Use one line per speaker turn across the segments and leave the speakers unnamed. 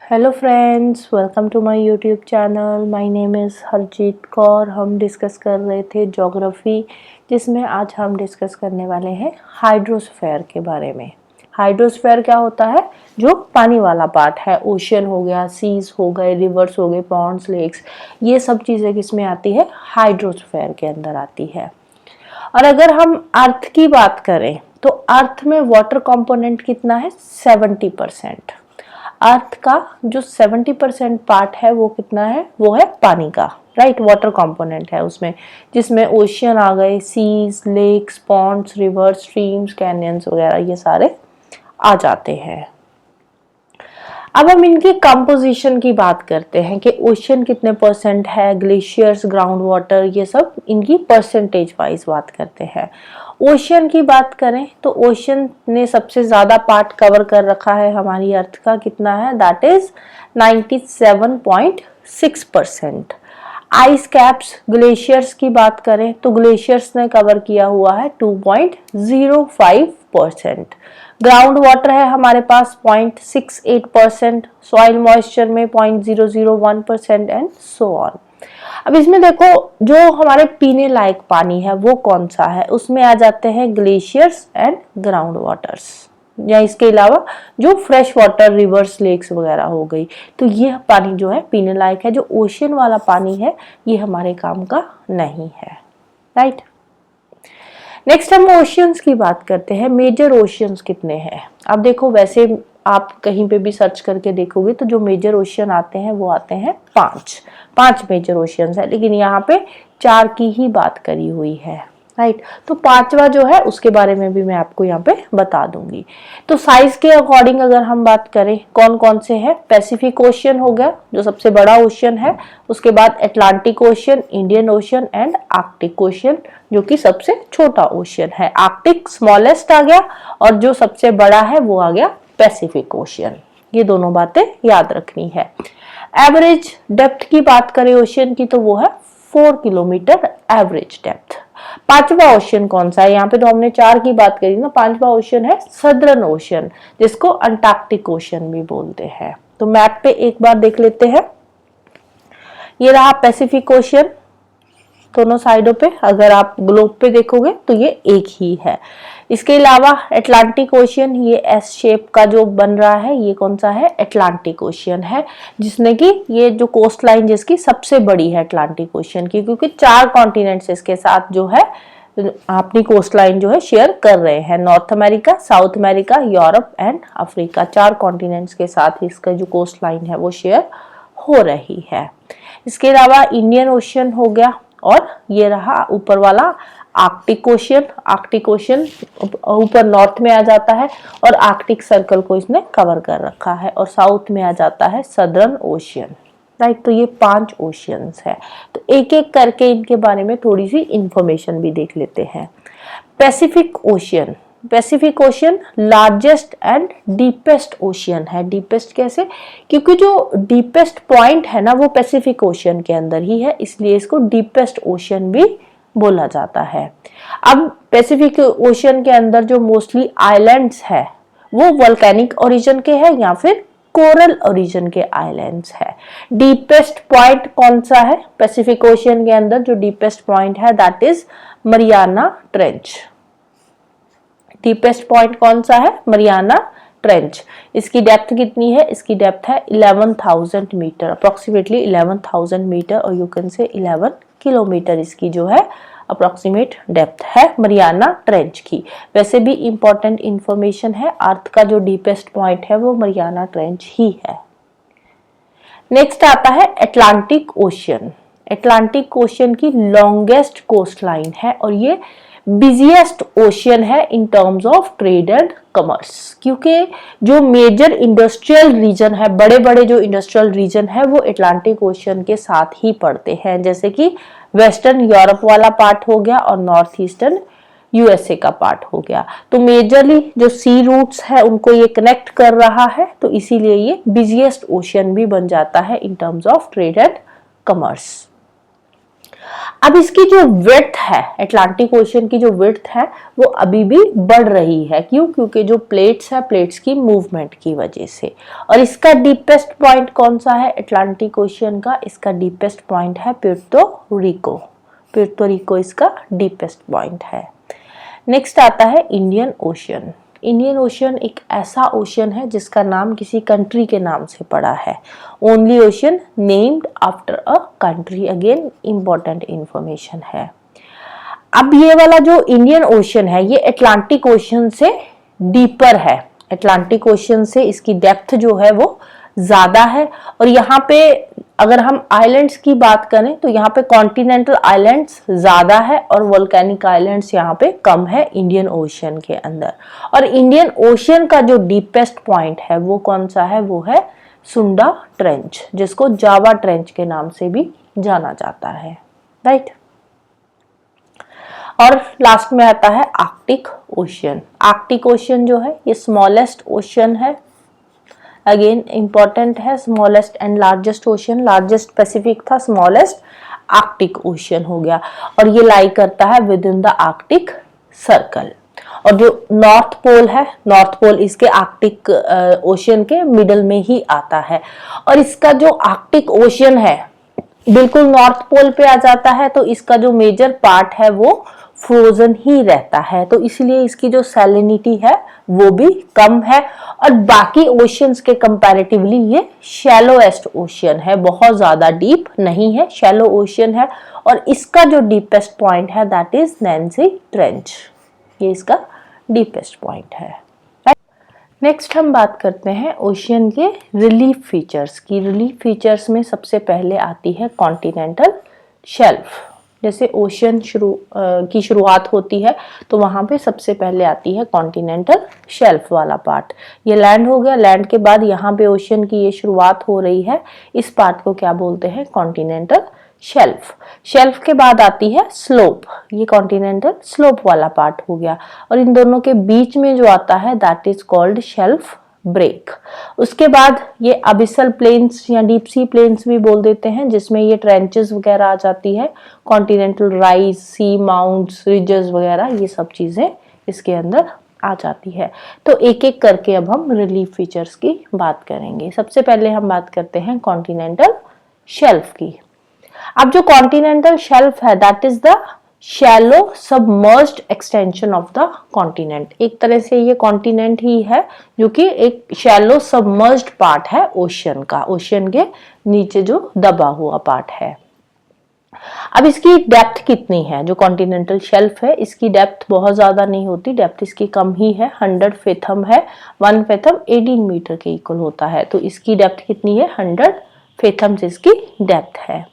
Hello friends, welcome to my YouTube channel. My name is Harjeet Kaur. हम discuss कर रहे थे ज्योग्राफी, जिसमें आज हम डिस्कस करने वाले हैं हाइड्रोस्फीयर के बारे में। हाइड्रोस्फीयर क्या होता है? जो पानी वाला पार्ट है, ओशियन हो गया, सीज हो गए, रिवर्स हो गए, पॉन्ड्स, लेक्स, ये सब चीज़ें किसमें आती है? हाइड्रोस्फीयर के अंदर आती है। और अगर हम अर्थ की बात करें तो अर्थ में वाटर कंपोनेंट कितना है? 70%। अर्थ का जो 70% पार्ट है वो कितना है? वो है पानी का, राइट। वाटर कंपोनेंट है उसमें, जिसमें ओशियन आ गए, seas, lakes, ponds, rivers, streams, canyons वगैरह ये सारे आ जाते हैं। अब हम इनकी कंपोजिशन की बात करते हैं कि ओशियन कितने परसेंट है, ग्लेशियर्स, ग्राउंड वाटर, ये सब इनकी परसेंटेज वाइज बात करते हैं। ओशियन की बात करें तो ओशियन ने सबसे ज्यादा पार्ट कवर कर रखा है हमारी अर्थ का। कितना है? That is 97.6%। Ice caps, glaciers की बात करें तो ग्लेशियर्स ने कवर किया हुआ है 2.05%। ग्राउंड वाटर है हमारे पास 0.68%, सॉइल मॉइस्चर में 0.001% एंड सो ऑन। अब इसमें देखो, जो हमारे पीने लायक पानी है वो कौन सा है? उसमें आ जाते हैं ग्लेशियर्स एंड ग्राउंड वाटर्स, या इसके अलावा जो फ्रेश वाटर, रिवर्स, लेक्स वगैरह हो गई। तो ये पानी जो है पीने लायक है। जो ओशियन वाला पानी है ये हमारे काम का नहीं है, राइट। नेक्स्ट हम ओशियंस की बात करते हैं। मेजर ओशियंस कितने हैं? अब देखो, वैसे आप कहीं पे भी सर्च करके देखोगे तो जो मेजर ओशियन आते हैं वो आते हैं 5 मेजर ओशियंस है, लेकिन यहाँ पे 4 की ही बात करी हुई है, राइट। तो 5वां जो है उसके बारे में भी मैं आपको यहाँ पे बता दूंगी। तो साइज के अकॉर्डिंग अगर हम बात करें कौन कौन से हैं? पैसिफिक ओशियन हो गया जो सबसे बड़ा ओशियन है, उसके बाद Atlantic ocean, Indian ocean and Arctic ocean जो कि सबसे छोटा ओशियन है। आर्कटिक स्मॉलेस्ट आ गया और जो सबसे बड़ा है वो आ गया पैसिफिक ओशियन। ये दोनों बातें याद रखनी है। एवरेज डेप्थ की बात करें ओशियन की तो वो है 4 किलोमीटर एवरेज डेप्थ। 5वां ओशियन कौन सा है? यहाँ पे तो हमने 4 की बात करी ना। 5वां ओशियन है सदर्न ओशियन, जिसको अंटार्कटिक ओशियन भी बोलते हैं। तो मैप पे एक बार देख लेते हैं। ये रहा पैसिफिक ओशियन दोनों साइडों पे। अगर आप ग्लोब पे देखोगे तो ये एक ही है। इसके अलावा अटलांटिक ओशियन, ये एस शेप का जो बन रहा है, ये कौन सा है? अटलांटिक ओशियन है, जिसने की ये जो कोस्ट लाइन जिसकी सबसे बड़ी है अटलांटिक ओशियन की, क्योंकि 4 कॉन्टिनेंट्स इसके साथ जो है अपनी कोस्ट लाइन जो है शेयर कर रहे हैं। North America, south America, Europe and Africa, 4 continents के साथ इसका जो कोस्ट लाइन है वो शेयर हो रही है। इसके अलावा इंडियन ओशियन हो गया, और ये रहा ऊपर वाला आर्कटिक ओशियन। आर्कटिक ओशियन ऊपर नॉर्थ में आ जाता है और आर्कटिक सर्कल को इसने कवर कर रखा है, और साउथ में आ जाता है सदर्न ओशियन, राइट। तो ये 5 ओशियंस है। तो एक एक करके इनके बारे में थोड़ी सी इंफॉर्मेशन भी देख लेते हैं। Pacific ocean, Pacific ocean largest and deepest ocean है। डीपेस्ट कैसे? क्योंकि जो डीपेस्ट पॉइंट है ना वो पैसिफिक ओशियन के अंदर ही है, इसलिए इसको डीपेस्ट ओशियन भी बोला जाता है। अब पैसिफिक ओशियन के अंदर जो मोस्टली आइलैंड्स है वो वोल्केनिक ओरिजिन के हैं या फिर कोरल ओरिजिन के आइलैंड्स है। डीपेस्ट पॉइंट कौन सा है पैसिफिक ओशियन के अंदर? जो डीपेस्ट पॉइंट है that is Mariana trench. Deepest point कौन सा है? Mariana trench. इसकी डेप्थ कितनी है? इसकी डेप्थ है 11,000 मीटर, अप्रोक्सीमेटली 11,000 मीटर, और यू कैन से 11 किलोमीटर इसकी जो है अप्रोक्सीमेट डेप्थ है मरियाना ट्रेंच की। वैसे भी इंपॉर्टेंट इंफॉर्मेशन है, अर्थ का जो डीपेस्ट पॉइंट है वो मरियाना ट्रेंच ही है। नेक्स्ट आता है अटलांटिक ओशियन। अटलांटिक ओशियन की लॉन्गेस्ट कोस्ट लाइन है और ये बिजिएस्ट ओशियन है in terms of trade and commerce, क्योंकि जो मेजर इंडस्ट्रियल रीजन है, बड़े बड़े जो इंडस्ट्रियल रीजन है वो अटलांटिक ओशियन के साथ ही पड़ते हैं, जैसे कि वेस्टर्न यूरोप वाला पार्ट हो गया और नॉर्थ ईस्टर्न यूएसए का पार्ट हो गया। तो मेजरली जो सी रूट्स है उनको ये कनेक्ट कर रहा है, तो इसीलिए ये बिजिएस्ट ओशियन भी बन जाता है in terms of trade and commerce. अब इसकी जो विड्थ है, अटलांटिक ओशन की जो विड्थ है वो अभी भी बढ़ रही है। क्यों? क्योंकि जो प्लेट्स है, प्लेट्स की मूवमेंट की वजह से। और इसका डीपेस्ट पॉइंट कौन सा है अटलांटिक ओशन का? इसका डीपेस्ट पॉइंट है प्यूर्टो रिको। प्यूर्टो रिको इसका डीपेस्ट पॉइंट है। नेक्स्ट आता है इंडियन ओशन। इंडियन ओशन एक ऐसा ओशन है जिसका नाम किसी कंट्री के नाम से पड़ा है। Only ocean named after a country. Again important information है। अब ये वाला जो इंडियन ओशन है ये अटलांटिक ओशन से डीपर है। अटलांटिक ओशन से इसकी डेप्थ जो है वो ज्यादा है। और यहाँ पे अगर हम आइलैंड्स की बात करें तो यहाँ पे कॉन्टिनेंटल आइलैंड्स ज्यादा है और वोल्केनिक आइलैंड्स यहाँ पे कम है इंडियन ओशन के अंदर। और इंडियन ओशन का जो डीपेस्ट पॉइंट है वो कौन सा है? वो है सुंडा ट्रेंच, जिसको जावा ट्रेंच के नाम से भी जाना जाता है। राइट। और लास्ट में आता है आर्कटिक ओशन। आर्कटिक ओशन जो है ये स्मॉलेस्ट ओशन है। अगेन इंपॉर्टेंट है, smallest and largest ocean. Largest Pacific था, स्मॉलेस्ट आर्कटिक ओशन हो गया। और ये लाई करता है with in the Arctic circle. और जो नॉर्थ पोल है, नॉर्थ पोल इसके आर्कटिक ओशन के मिडल में ही आता है। और इसका जो आर्कटिक ओशन है बिल्कुल नॉर्थ पोल पे आ जाता है, तो इसका जो मेजर पार्ट है वो फ्रोजन ही रहता है। तो इसलिए इसकी जो सैलिनिटी है वो भी कम है। और बाकी ओशंस के कंपैरेटिवली ये शैलोएस्ट ओशन है, बहुत ज्यादा डीप नहीं है, शैलो ओशन है। और इसका जो डीपेस्ट पॉइंट है दैट इज नैन्सी ट्रेंच। ये इसका डीपेस्ट पॉइंट है। नेक्स्ट हम बात करते हैं ओशियन के रिलीफ फीचर्स की। रिलीफ फीचर्स में सबसे पहले आती है कॉन्टिनेंटल शेल्फ। जैसे ओशियन की शुरुआत होती है तो वहां पे सबसे पहले आती है कॉन्टिनेंटल शेल्फ वाला पार्ट। ये लैंड हो गया, लैंड के बाद यहाँ पे ओशियन की ये शुरुआत हो रही है, इस पार्ट को क्या बोलते हैं? Continental shelf. शेल्फ के बाद आती है स्लोप, ये कॉन्टिनेंटल स्लोप वाला पार्ट हो गया। और इन दोनों के बीच में जो आता है that is called shelf break. उसके बाद ये अबिसल प्लेन्स या डीप सी प्लेन्स भी बोल देते हैं, जिसमें ये ट्रेंचेस वगैरह आ जाती है। कॉन्टिनेंटल राइज, सी माउंट्स, रिजेस वगैरह ये सब चीजें इसके अंदर आ जाती है। तो एक एक करके अब हम रिलीफ फीचर्स की बात करेंगे। सबसे पहले हम बात करते हैं कॉन्टिनेंटल शेल्फ की। अब जो कॉन्टिनेंटल शेल्फ है that is the shallow submerged extension of the continent. एक तरह से ये कॉन्टिनेंट ही है जो कि एक शैलो सबमर्ज्ड पार्ट है ओशियन का, ओशियन के नीचे जो दबा हुआ पार्ट है। अब इसकी डेप्थ कितनी है? जो कॉन्टिनेंटल शेल्फ है इसकी डेप्थ बहुत ज्यादा नहीं होती, डेप्थ इसकी कम ही है। 100 फेथम है, 1 फेथम 18 मीटर के इक्वल होता है। तो इसकी डेप्थ कितनी है? 100 फेथम्स इसकी डेप्थ है।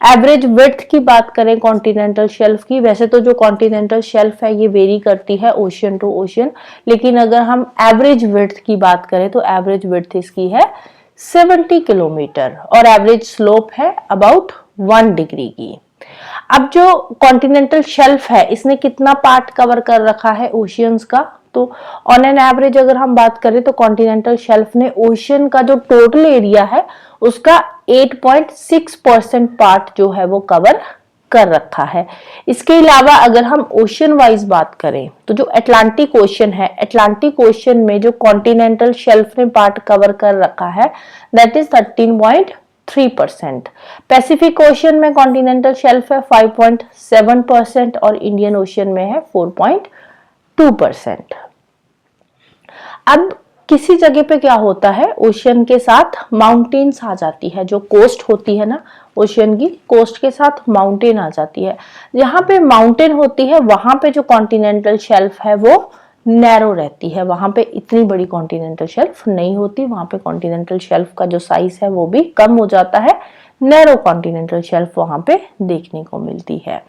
एवरेज विड्थ की बात करें कॉन्टिनेंटल शेल्फ की, वैसे तो जो कॉन्टिनेंटल शेल्फ है ये वेरी करती है ओशियन टू ओशियन, लेकिन अगर हम एवरेज विड्थ की बात करें तो एवरेज विड्थ इसकी है 70 किलोमीटर और एवरेज स्लोप है अबाउट 1 डिग्री की। अब जो कॉन्टिनेंटल शेल्फ है इसने कितना पार्ट कवर कर रखा है ओशियंस का? तो ऑन एन एवरेज अगर हम बात करें तो कॉन्टिनेंटल शेल्फ ने ओशियन का जो टोटल एरिया है उसका 8.6% पार्ट जो है वो कवर कर रखा है। इसके अलावा अगर हम ओशियन वाइज बात करें तो जो अटलांटिक ओशियन है, अटलांटिक ओशियन में जो कॉन्टिनेंटल शेल्फ ने पार्ट कवर कर रखा है दैट इज 13.3%। पैसिफिक ओशियन में कॉन्टिनेंटल शेल्फ है 5.7% और इंडियन ओशियन में है 4.2%। अब किसी जगह पे क्या होता है, ओशियन के साथ माउंटेन्स आ जाती है। जो कोस्ट होती है ना ओशियन की, कोस्ट के साथ माउंटेन आ जाती है। जहां पे माउंटेन होती है वहां पे जो कॉन्टिनेंटल शेल्फ है वो नैरो रहती है, वहां पे इतनी बड़ी कॉन्टिनेंटल शेल्फ नहीं होती। वहां पे कॉन्टिनेंटल शेल्फ का जो साइज है वो भी कम हो जाता है, नैरो कॉन्टिनेंटल शेल्फ वहां पे देखने को मिलती है।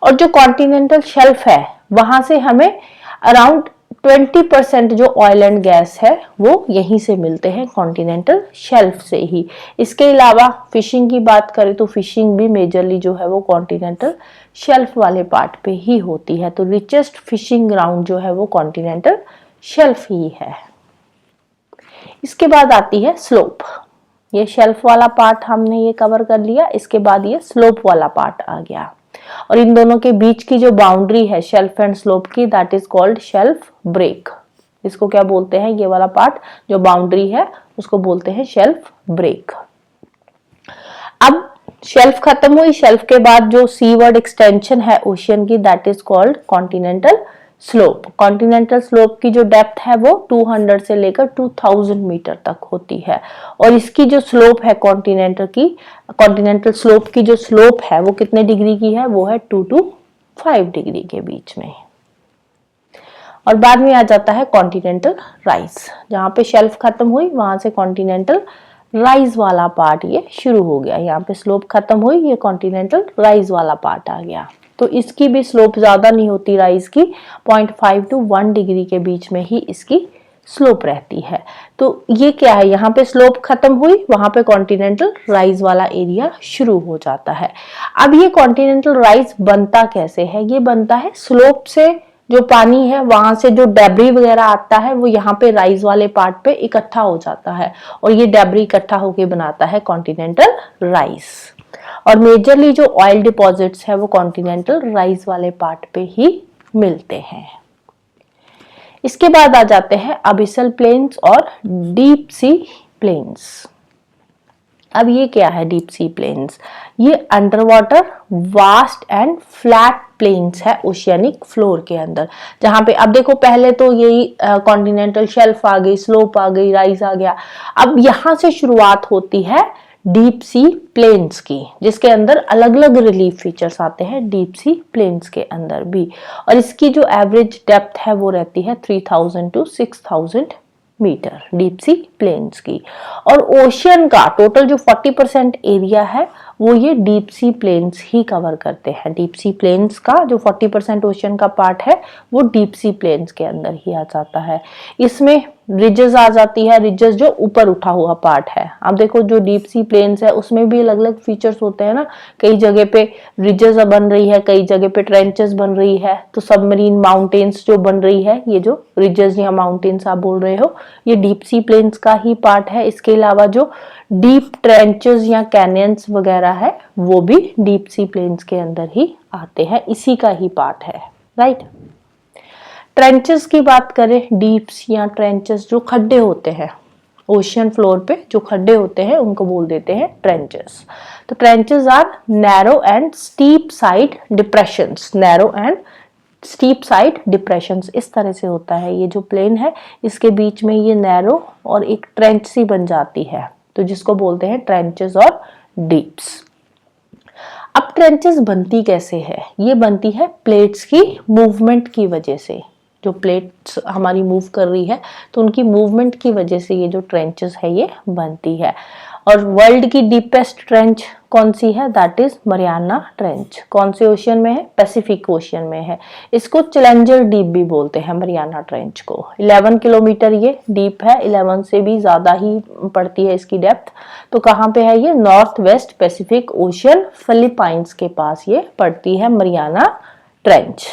और जो कॉन्टिनेंटल शेल्फ है वहां से हमें अराउंड 20% जो ऑयल एंड गैस है वो यहीं से मिलते हैं, कॉन्टिनेंटल शेल्फ से ही। इसके अलावा फिशिंग की बात करें तो फिशिंग भी मेजरली जो है वो कॉन्टिनेंटल शेल्फ वाले पार्ट पे ही होती है। तो रिचेस्ट फिशिंग ग्राउंड जो है वो कॉन्टिनेंटल शेल्फ ही है। इसके बाद आती है स्लोप। ये शेल्फ वाला पार्ट हमने ये कवर कर लिया, इसके बाद ये स्लोप वाला पार्ट आ गया। और इन दोनों के बीच की जो बाउंड्री है शेल्फ एंड स्लोप की, that is called shelf break. इसको क्या बोलते हैं, ये वाला पार्ट जो बाउंड्री है उसको बोलते हैं शेल्फ ब्रेक। अब शेल्फ खत्म हुई, शेल्फ के बाद जो सीवर्ड एक्सटेंशन है ओशियन की, that is called continental slope. Continental slope की जो डेप्थ है वो 200 से लेकर 2000 मीटर तक होती है, और इसकी जो स्लोप है कॉन्टिनेंटल स्लोप की जो स्लोप है वो कितने डिग्री की है, वो है 2 to 5 डिग्री के बीच में। और बाद में आ जाता है कॉन्टिनेंटल राइज, जहां पे शेल्फ खत्म हुई वहां से कॉन्टिनेंटल राइज वाला पार्ट ये शुरू हो गया। यहाँ पे स्लोप खत्म हुई, ये कॉन्टिनेंटल राइज वाला पार्ट आ गया। तो इसकी भी स्लोप ज्यादा नहीं होती राइज की, 0.5 to 1 डिग्री के बीच में ही इसकी स्लोप रहती है। तो ये क्या है, यहाँ पे स्लोप खत्म हुई, वहां पे कॉन्टिनेंटल राइज वाला एरिया शुरू हो जाता है। अब ये कॉन्टिनेंटल राइज बनता कैसे है, ये बनता है स्लोप से जो पानी है वहां से जो डेब्री वगैरह आता है वो यहाँ पे राइज वाले पार्ट पे इकट्ठा हो जाता है, और ये डेब्री इकट्ठा होके बनाता है कॉन्टिनेंटल राइज। और मेजरली जो ऑयल डिपॉजिट्स है वो कॉन्टिनेंटल राइज वाले पार्ट पे ही मिलते हैं। इसके बाद आ जाते हैं अबिसल प्लेन्स और डीप सी प्लेन्स। अब ये क्या है डीप सी प्लेन्स, ये under water vast and flat plains है ओशियनिक फ्लोर के अंदर, जहां पे अब देखो पहले तो यही कॉन्टिनेंटल शेल्फ आ गई, स्लोप आ गई, राइज आ गया। अब यहां से शुरुआत होती है डीप सी प्लेन्स की, जिसके अंदर अलग अलग रिलीफ फीचर्स आते हैं डीप सी प्लेन्स के अंदर भी। और इसकी जो एवरेज डेप्थ है वो रहती है 3000 to 6000 metre deep sea plains की। और ओशियन का टोटल जो 40% एरिया है वो ये डीप सी प्लेन्स ही कवर करते हैं। डीप सी प्लेन्स का जो 40% ओशियन का पार्ट है वो डीप सी प्लेन्स के अंदर ही आ जाता है। इसमें रिजेस आ जाती है, रिजेस जो ऊपर उठा हुआ पार्ट है। अब देखो जो डीप सी प्लेन्स है उसमें भी अलग अलग फीचर्स होते हैं ना, कई जगह पे रिजेस बन रही है, कई जगह पे ट्रेंचेस बन रही है, तो सबमरीन माउंटेन्स जो बन रही है, ये जो रिजेस या माउंटेन्स आप बोल रहे हो ये डीप सी प्लेन्स का ही पार्ट है। इसके अलावा जो डीप ट्रेंचेस या कैनियंस वगैरह है वो भी डीप सी प्लेन्स के अंदर ही आते हैं, इसी का ही पार्ट है, राइट। ट्रेंचेस की बात करें, डीप्स या ट्रेंचेस जो खड्डे होते हैं ओशियन फ्लोर पे, जो खड्डे होते हैं उनको बोल देते हैं ट्रेंचेस। तो trenches are narrow and steep side depressions, narrow and steep side depressions इस तरह से होता है। ये जो प्लेन है इसके बीच में ये नैरो और एक ट्रेंच सी बन जाती है, तो जिसको बोलते हैं ट्रेंचेस और डीप्स। अब ट्रेंचेस बनती कैसे है, ये बनती है प्लेट्स की मूवमेंट की वजह से। जो प्लेट्स हमारी मूव कर रही है तो उनकी मूवमेंट की वजह से ये जो ट्रेंचेस है ये बनती है। और वर्ल्ड की डीपेस्ट ट्रेंच कौन सी है, दैट इज मरियाना ट्रेंच। कौन से ओशियन में है, पैसिफिक ओशियन में है। इसको चैलेंजर डीप भी बोलते हैं मरियाना ट्रेंच को। 11 किलोमीटर ये डीप है, 11 से भी ज्यादा ही पड़ती है इसकी डेप्थ। तो कहाँ पे है ये, north west Pacific ocean Philippines के पास ये पड़ती है मरियाना ट्रेंच।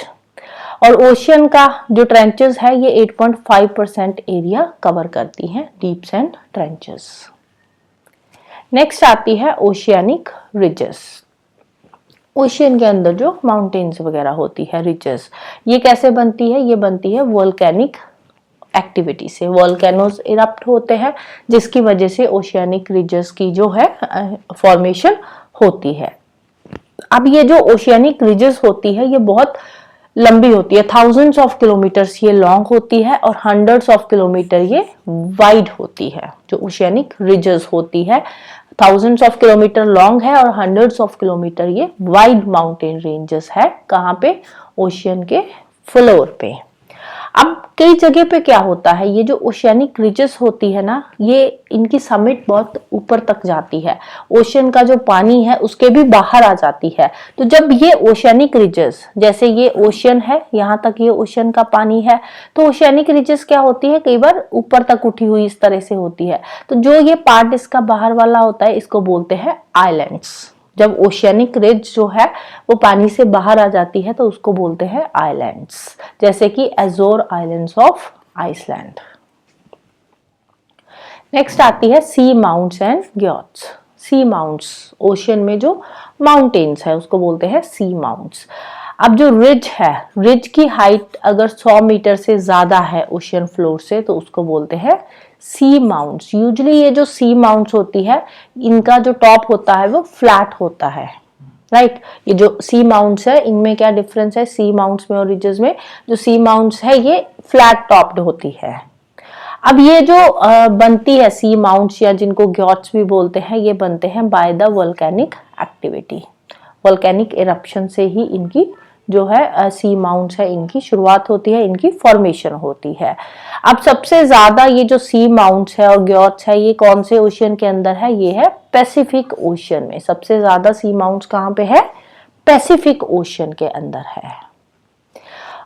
और ओशियन का जो ट्रेंचेस है ये 8.5% एरिया कवर करती हैं, डीप्स एंड ट्रेंचेस। नेक्स्ट आती है ओशियानिक रिजेस। ओशियन के अंदर जो माउंटेन्स वगैरह होती है, रिजेस, ये कैसे बनती है, ये बनती है वोल्केनिक एक्टिविटी से। वोल्केनोज इरप्ट होते हैं जिसकी वजह से ओशियानिक रिजेस की जो है फॉर्मेशन होती है। अब ये जो ओशियानिक रिजेस होती है ये बहुत लंबी होती है, थाउजेंड्स ऑफ किलोमीटर्स ये लॉन्ग होती है और हंड्रेड्स ऑफ किलोमीटर ये वाइड होती है। जो ओशियानिक रिजेस होती है थाउजेंड्स ऑफ किलोमीटर लॉन्ग है और हंड्रेड्स ऑफ किलोमीटर ये वाइड माउंटेन रेंजेस है। कहाँ पे, ओशियन के फ्लोर पे। अब कई जगह पे क्या होता है, ये जो ओशियानिक रिजेस होती है ना, ये इनकी समिट बहुत ऊपर तक जाती है, ओशियन का जो पानी है उसके भी बाहर आ जाती है। तो जब ये ओशियानिक रिजेस, जैसे ये ओशियन है, यहाँ तक ये ओशियन का पानी है, तो ओशियानिक रिजेस क्या होती है, कई बार ऊपर तक उठी हुई इस तरह से होती है। तो जो ये पार्ट इसका बाहर वाला होता है इसको बोलते हैं आइलैंड्स। जब ओशियानिक रिज जो है वो पानी से बाहर आ जाती है तो उसको बोलते हैं आइलैंड्स, जैसे कि Azores islands of Iceland. Next आती है sea mounts and guyots. Sea mounts, ocean में जो माउंटेन्स है उसको बोलते हैं सी माउंट्स। अब जो रिज है, रिज की हाइट अगर 100 मीटर से ज्यादा है ओशियन फ्लोर से तो उसको बोलते हैं सी माउंट्स। यूजुअली ये जो सी माउंट्स होती है इनका जो टॉप होता है वो फ्लैट होता है, राइट। ये जो सी माउंट्स है इनमें क्या डिफरेंस है सी माउंट्स में और रिजेस में? जो सी माउंट्स है ये फ्लैट टॉप्ड होती है। अब ये जो बनती है सी माउंट्स या जिनको ग्योट्स भी बोलते हैं, ये बनते हैं by the volcanic activity. Volcanic eruption से ही इनकी जो है सी माउंट्स है इनकी शुरुआत होती है, इनकी फॉर्मेशन होती है। अब सबसे ज्यादा ये जो सी माउंट्स है और ग्योट्स है ये कौन से ओशियन के अंदर है? ये है पैसिफिक ओशियन में। सबसे ज्यादा सी माउंट्स कहाँ पे है? पैसिफिक ओशियन के अंदर है।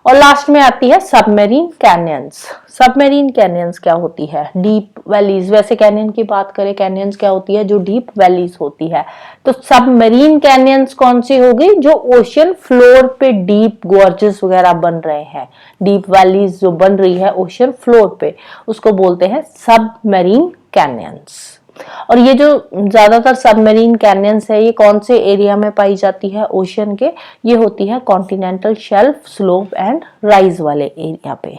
और लास्ट में आती है सबमेरीन कैनियंस। सबमेरीन कैनियंस क्या होती है? Deep valleys. वैसे कैनियन की बात करें, कैनियंस क्या होती है? जो डीप वैलीज होती है। तो सबमेरीन कैनियंस कौन सी होगी? जो ओशियन फ्लोर पे डीप गॉर्जेस वगैरह बन रहे हैं, डीप वैलीज जो बन रही है ओशियन फ्लोर पे, उसको बोलते हैं सबमेरीन कैनियंस। और ये जो ज्यादातर सबमरीन कैनियंस है ये कौन से एरिया में पाई जाती है ओशियन के? ये होती है continental shelf, slope and rise वाले एरिया पे,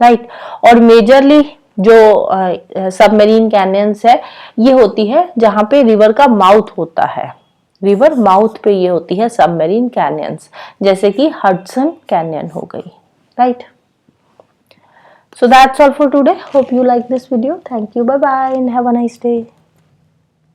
राइट। और मेजरली जो सबमरीन कैनियंस है ये होती है जहां पे रिवर का माउथ होता है, रिवर माउथ पे ये होती है सबमरीन कैनियंस, जैसे कि हडसन कैनियन हो गई, right. So that's all for today. Hope you like this video. Thank you. Bye bye and have a nice day.